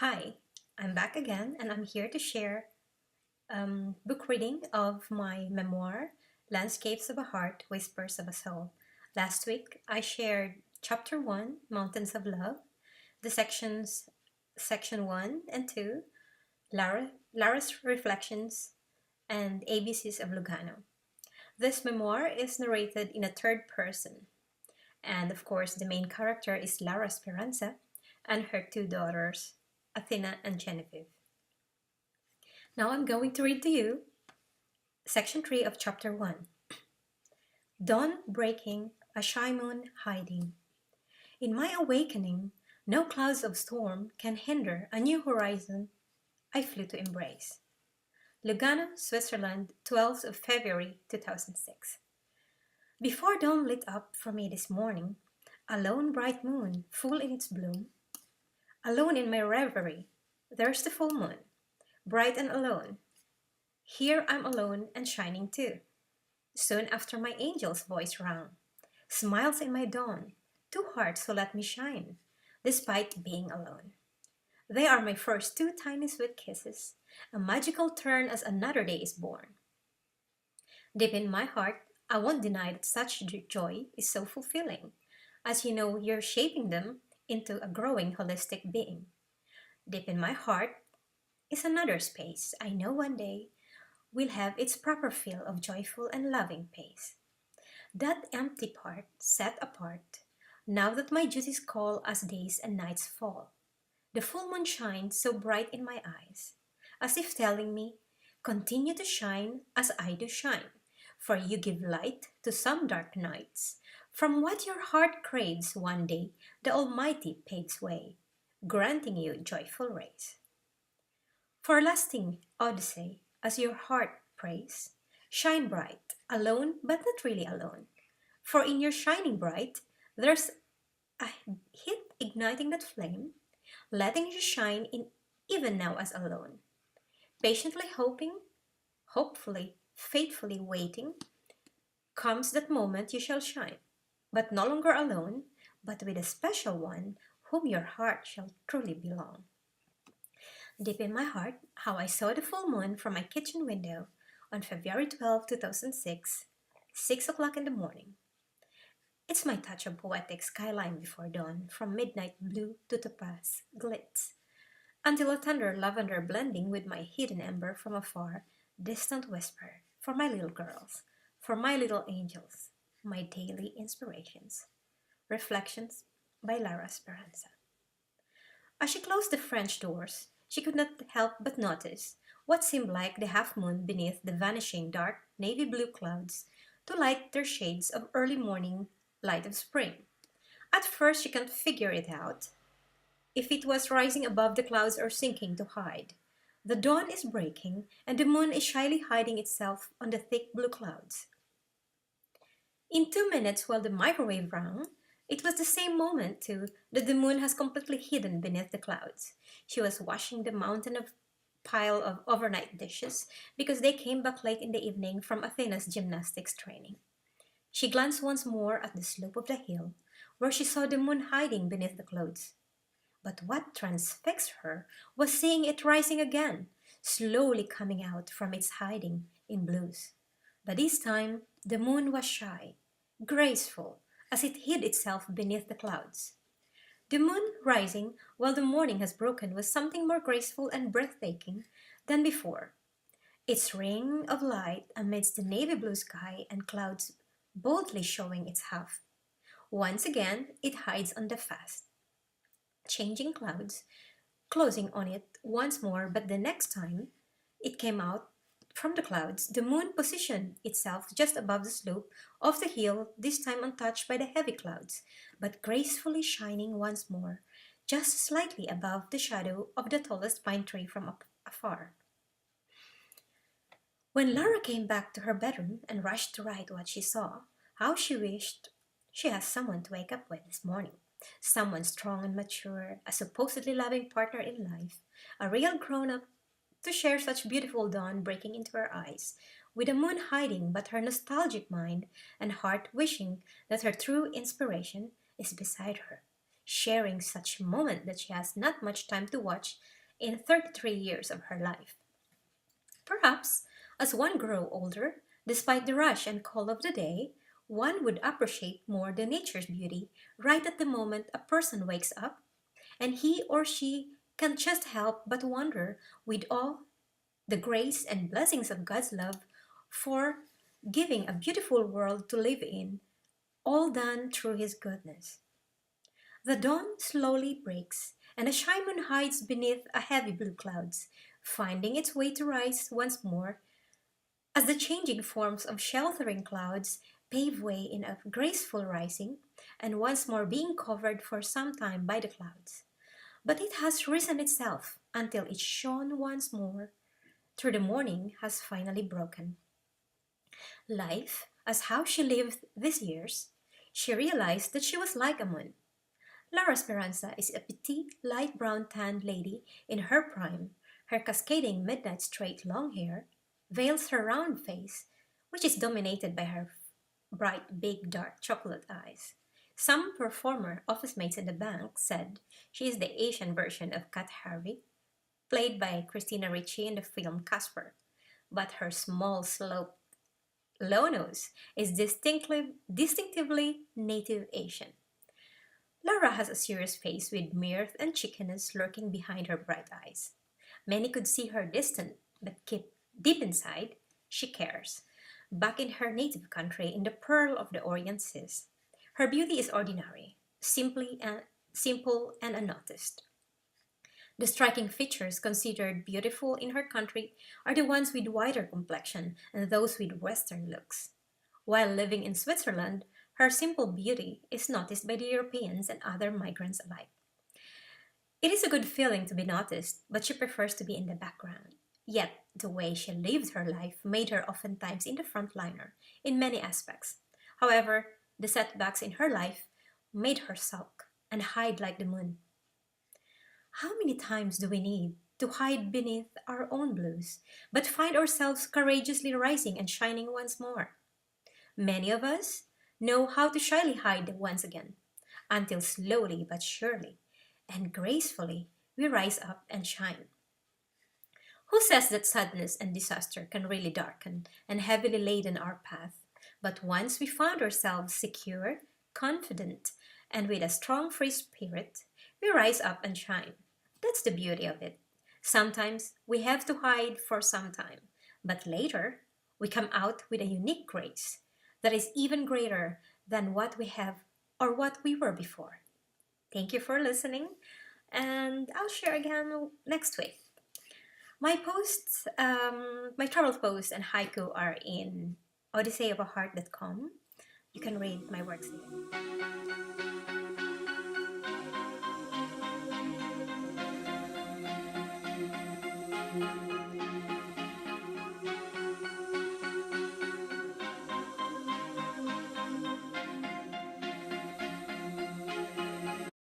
Hi, I'm back again and I'm here to share book reading of my memoir, Landscapes of a Heart, Whispers of a Soul. Last week I shared Chapter 1, Mountains of Love, the Section 1 and 2, Lara's Reflections, and ABCs of Lugano. This memoir is narrated in a third person, and of course the main character is Lara Speranza and her two daughters, Athena and Genevieve. Now I'm going to read to you Section 3 of Chapter 1. Dawn breaking, a shy moon hiding. In my awakening, no clouds of storm can hinder a new horizon I flew to embrace. Lugano, Switzerland, 12th of February 2006. Before dawn lit up for me this morning, a lone bright moon, full in its bloom. Alone in my reverie, there's the full moon, bright and alone. Here I'm alone and shining too. Soon after my angel's voice rang, smiles in my dawn, two hearts who let me shine, despite being alone. They are my first two tiny sweet kisses, a magical turn as another day is born. Deep in my heart, I won't deny that such joy is so fulfilling, as you know you're shaping them into a growing holistic being. Deep in my heart is another space I know one day will have its proper fill of joyful and loving pace. That empty part set apart, now that my duties call as days and nights fall. The full moon shines so bright in my eyes, as if telling me, continue to shine as I do shine, for you give light to some dark nights. From what your heart craves one day, the Almighty paves way, granting you joyful rays. For lasting Odyssey, as your heart prays, shine bright, alone but not really alone. For in your shining bright, there's a hit igniting that flame, letting you shine in even now as alone. Patiently hoping, hopefully, faithfully waiting, comes that moment you shall shine, but no longer alone, but with a special one whom your heart shall truly belong. Deep in my heart, how I saw the full moon from my kitchen window on February 12, 2006, 6 o'clock in the morning. It's my touch of poetic skyline before dawn, from midnight blue to topaz glitz, until a tender lavender blending with my hidden ember from afar, distant whisper for my little girls, for my little angels, my daily inspirations. Reflections by Lara Speranza. As she closed the French doors, she could not help but notice what seemed like the half moon beneath the vanishing dark navy blue clouds to light their shades of early morning light of spring. At first she can't figure it out, if it was rising above the clouds or sinking to hide. The dawn is breaking, and the moon is shyly hiding itself on the thick blue clouds. In 2 minutes, while the microwave rang, it was the same moment, too, that the moon has completely hidden beneath the clouds. She was washing the mountain of pile of overnight dishes because they came back late in the evening from Athena's gymnastics training. She glanced once more at the slope of the hill, where she saw the moon hiding beneath the clouds. But what transfixed her was seeing it rising again, slowly coming out from its hiding in blues. But this time the moon was shy, graceful, as it hid itself beneath the clouds. The moon rising while the morning has broken was something more graceful and breathtaking than before. Its ring of light amidst the navy blue sky and clouds boldly showing its half. Once again it hides on the fast, changing clouds, closing on it once more, but the next time it came out from the clouds, the moon positioned itself just above the slope of the hill, this time untouched by the heavy clouds, but gracefully shining once more, just slightly above the shadow of the tallest pine tree from afar. When Lara came back to her bedroom and rushed to write what she saw, how she wished she had someone to wake up with this morning. Someone strong and mature, a supposedly loving partner in life, a real grown up to share such beautiful dawn breaking into her eyes, with the moon hiding but her nostalgic mind and heart wishing that her true inspiration is beside her. sharing such a moment that she has not much time to watch in 33 years of her life. Perhaps, as one grows older, despite the rush and call of the day, one would appreciate more the nature's beauty right at the moment a person wakes up, and he or she can't just help but wonder with all the grace and blessings of God's love for giving a beautiful world to live in, all done through His goodness. The dawn slowly breaks, and the shy moon hides beneath a heavy blue clouds, finding its way to rise once more as the changing forms of sheltering clouds pave way in a graceful rising, and once more being covered for some time by the clouds. But it has risen itself until it shone once more through the morning has finally broken. Life, as how she lived these years, she realized that she was like a moon. Lara Speranza is a petite, light brown tanned lady in her prime. Her cascading midnight straight long hair veils her round face, which is dominated by her bright, big, dark chocolate eyes. Some performer office mates in the bank said she is the Asian version of Kat Harvey, played by Christina Ricci in the film Casper. But her small, sloped, low nose is distinctively native Asian. Laura has a serious face with mirth and cheekiness lurking behind her bright eyes. Many could see her distant, but keep deep inside, she cares. Back in her native country, in the pearl of the Orient Seas, her beauty is ordinary, simple and unnoticed. The striking features considered beautiful in her country are the ones with whiter complexion and those with Western looks. While living in Switzerland, her simple beauty is noticed by the Europeans and other migrants alike. It is a good feeling to be noticed, but she prefers to be in the background. Yet, the way she lived her life made her oftentimes in the frontliner in many aspects. However, the setbacks in her life made her sulk and hide like the moon. How many times do we need to hide beneath our own blues, but find ourselves courageously rising and shining once more? Many of us know how to shyly hide once again, until slowly but surely and gracefully we rise up and shine. Who says that sadness and disaster can really darken and heavily laden our path? But once we found ourselves secure, confident, and with a strong free spirit, we rise up and shine. That's the beauty of it. Sometimes we have to hide for some time, but later we come out with a unique grace that is even greater than what we have or what we were before. Thank you for listening, and I'll share again next week. My travel posts and haiku are in odysseyoftheheart.com. You can read my works there.